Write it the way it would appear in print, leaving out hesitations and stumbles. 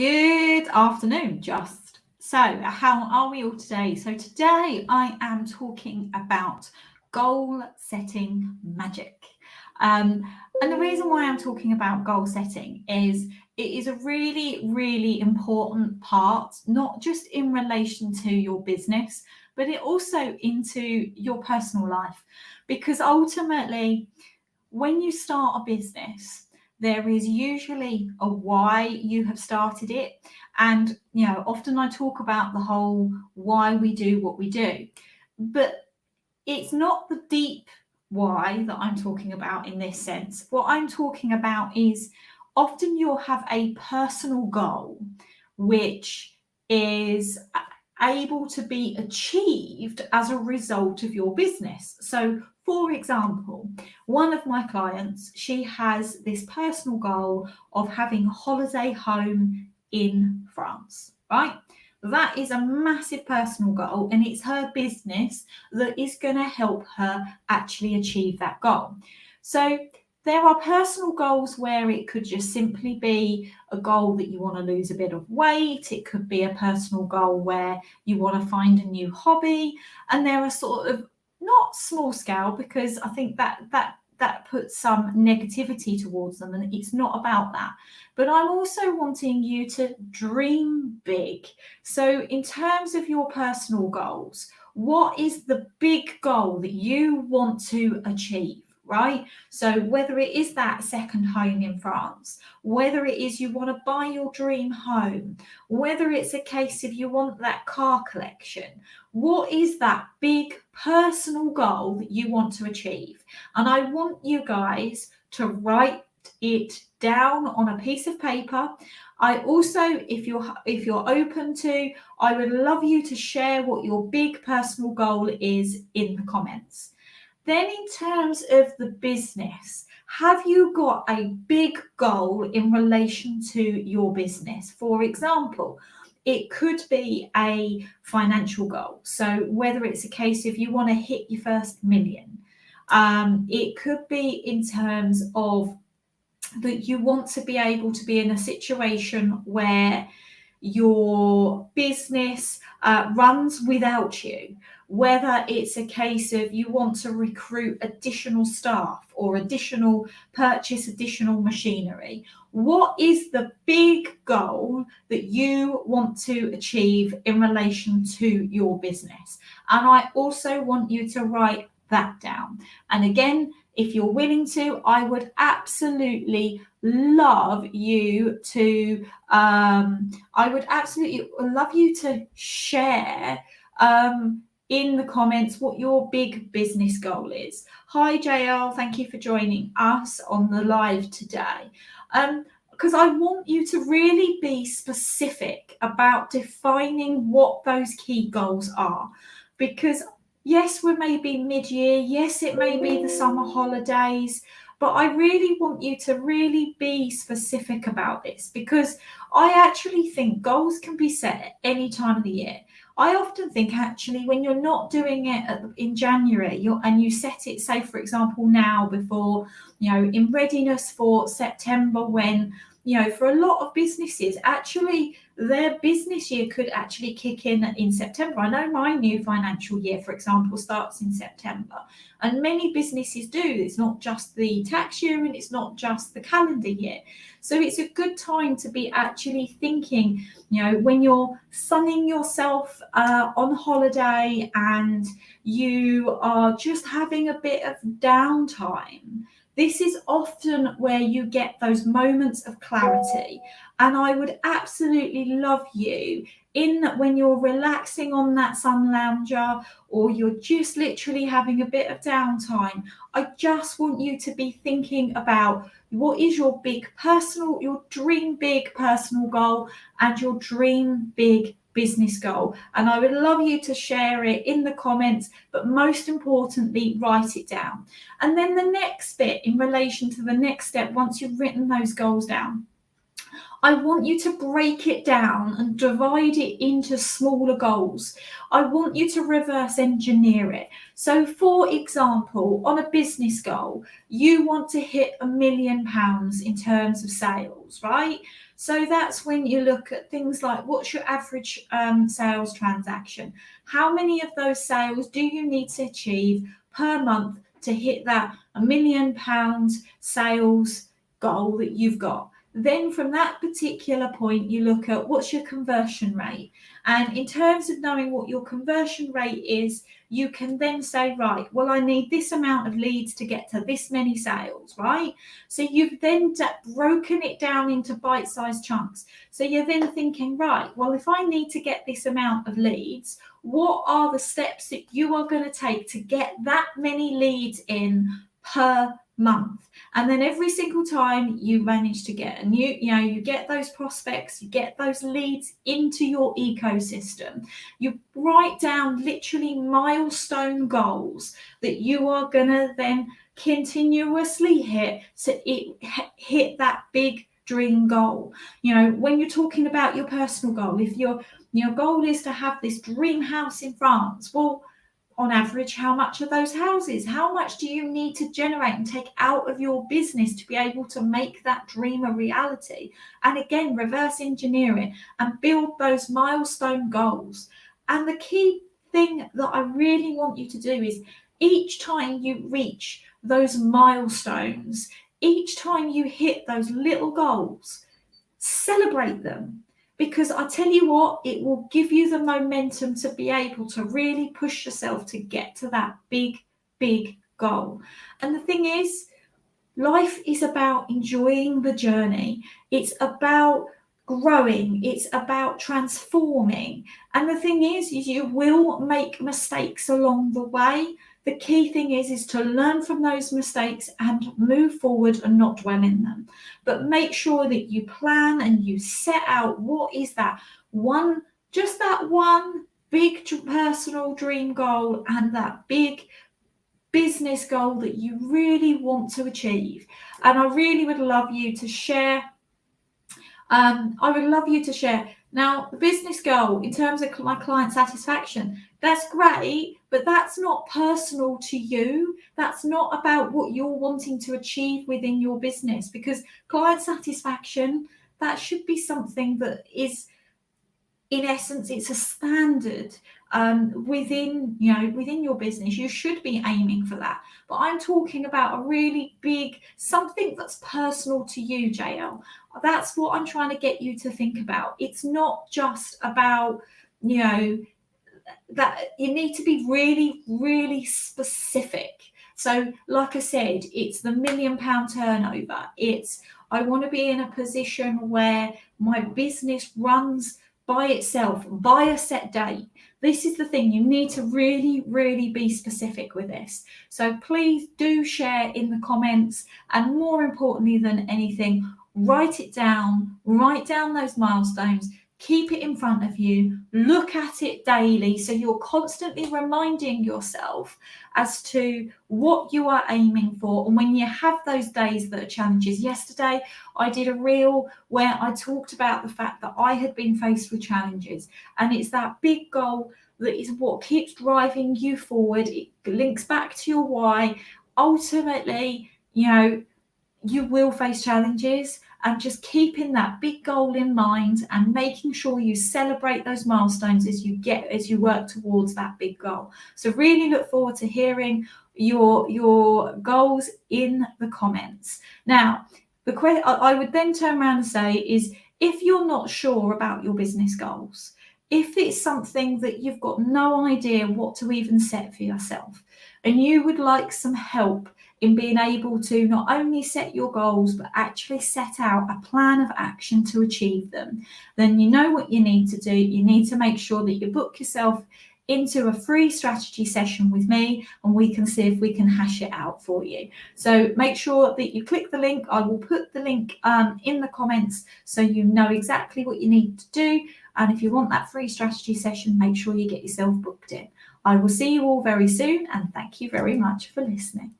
Good afternoon, just. So, how are we all today? So, today I am talking about goal setting magic. And the reason why I'm talking about goal setting is it is a really, really important part, not just in relation to your business, but it also into your personal life. Because ultimately, when you start a business, there is usually a why you have started it. And, often I talk about the whole why we do what we do, but it's not the deep why that I'm talking about in this sense. What I'm talking about is often you'll have a personal goal which is able to be achieved as a result of your business. So, for example, one of my clients, she has this personal goal of having a holiday home in France, right? That is a massive personal goal, and it's her business that is going to help her actually achieve that goal. So there are personal goals where it could just simply be a goal that you want to lose a bit of weight. It could be a personal goal where you want to find a new hobby. And there are sort of not small scale, because I think that puts some negativity towards them, and it's not about that. But I'm also wanting you to dream big. So in terms of your personal goals, what is the big goal that you want to achieve? Right? So whether it is that second home in France, whether it is you want to buy your dream home, whether it's a case of you want that car collection, what is that big personal goal that you want to achieve? And I want you guys to write it down on a piece of paper. I also, if you're open to, I would love you to share what your big personal goal is in the comments. Then in terms of the business, have you got a big goal in relation to your business? For example, it could be a financial goal. So whether it's a case of you want to hit your first million, it could be in terms of that you want to be able to be in a situation where your business runs without you, whether it's a case of you want to recruit additional staff or purchase additional machinery. What is the big goal that you want to achieve in relation to your business? And I also want you to write that down. And again, if you're willing to, I would absolutely love you to share in the comments what your big business goal is. Hi JL, thank you for joining us on the live today. Because I want you to really be specific about defining what those key goals are. Because yes, we may be mid-year, yes, it may be the summer holidays, but I really want you to really be specific about this, because I actually think goals can be set at any time of the year. I often think actually when you're not doing it in January and you set it, say, for example, now before, in readiness for September, when, for a lot of businesses, actually their business year could actually kick in September. I know my new financial year, for example, starts in September, and many businesses do. It's not just the tax year and it's not just the calendar year. So it's a good time to be actually thinking, when you're sunning yourself on holiday and you are just having a bit of downtime, this is often where you get those moments of clarity. And I would absolutely love you when you're relaxing on that sun lounger, or you're just literally having a bit of downtime, I just want you to be thinking about what is your dream big personal goal and your dream big business goal. And I would love you to share it in the comments, but most importantly, write it down. And then the next bit in relation to the next step, once you've written those goals down, I want you to break it down and divide it into smaller goals. I want you to reverse engineer it. So, for example, on a business goal, you want to hit £1 million in terms of sales, right? So that's when you look at things like, what's your average sales transaction? How many of those sales do you need to achieve per month to hit that £1 million sales goal that you've got? Then from that particular point, you look at what's your conversion rate. And in terms of knowing what your conversion rate is, you can then say, right, well, I need this amount of leads to get to this many sales, right? So you've then broken it down into bite-sized chunks. So you're then thinking, right, well, if I need to get this amount of leads, what are the steps that you are going to take to get that many leads in per month? And then every single time you manage to get you get those prospects, you get those leads into your ecosystem, you write down literally milestone goals that you are going to then continuously hit so it hit that big dream goal. When you're talking about your personal goal, if your goal is to have this dream house in France, well, on average, how much are those houses? How much do you need to generate and take out of your business to be able to make that dream a reality? And again, reverse engineer it and build those milestone goals. And the key thing that I really want you to do is each time you reach those milestones, each time you hit those little goals, celebrate them. Because I tell you what, it will give you the momentum to be able to really push yourself to get to that big, big goal. And the thing is, life is about enjoying the journey. It's about growing. It's about transforming. And the thing is you will make mistakes along the way. The key thing is to learn from those mistakes and move forward and not dwell in them. But make sure that you plan and you set out what is that one big personal dream goal and that big business goal that you really want to achieve. And I really would love you to share. Now, the business goal in terms of my client satisfaction, that's great, but that's not personal to you. That's not about what you're wanting to achieve within your business, because client satisfaction, that should be something that is, in essence, it's a standard within your business. You should be aiming for that. But I'm talking about a really big, something that's personal to you, JL. That's what I'm trying to get you to think about. It's not just about, that you need to be really, really specific. So like I said, it's the £1 million turnover. It's, I want to be in a position where my business runs by itself, by a set date. This is the thing. You need to really, really be specific with this. So please do share in the comments, and more importantly than anything, write it down, write down those milestones, keep it in front of you, look at it daily so you're constantly reminding yourself as to what you are aiming for. And when you have those days that are challenges, yesterday I did a reel where I talked about the fact that I had been faced with challenges, and it's that big goal that is what keeps driving you forward. It links back to your why. Ultimately, you will face challenges, and just keeping that big goal in mind and making sure you celebrate those milestones as you work towards that big goal. So really look forward to hearing your goals in the comments. Now, the question I would then turn around and say is, if you're not sure about your business goals, if it's something that you've got no idea what to even set for yourself, and you would like some help in being able to not only set your goals, but actually set out a plan of action to achieve them, then you know what you need to do. You need to make sure that you book yourself into a free strategy session with me, and we can see if we can hash it out for you. So make sure that you click the link. I will put the link in the comments so you know exactly what you need to do. And if you want that free strategy session, make sure you get yourself booked in. I will see you all very soon, and thank you very much for listening.